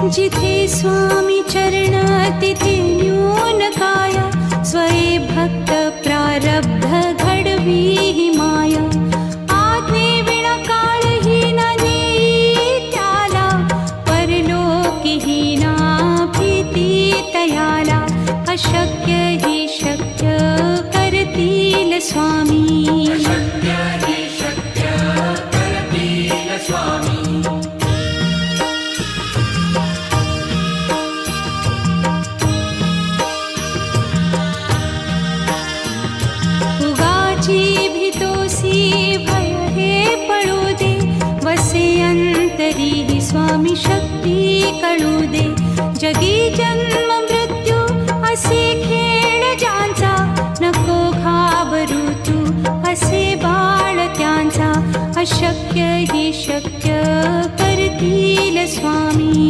जिथे स्वामी चरण तिथे न्यून काया, स्वये भक्त प्रारब्ध घडवी ही माया. आज्ञे विना काळही न नेई त्याला, परलोकी ही ना भीती तयाला. अशक्य ही शक्य करतील स्वामी. अशक्य हि शक्य करतील स्वामी. उगाची भीतोसी भय हे पळू दे, वसे अंतरी ही स्वामी शक्ती कळू दे. जगी जन्म मृत्यू असे खेळ ज्यांचा, नको घाबरू तू असे बाळ त्यांचा. अशक्य ही शक्य करतील स्वामी.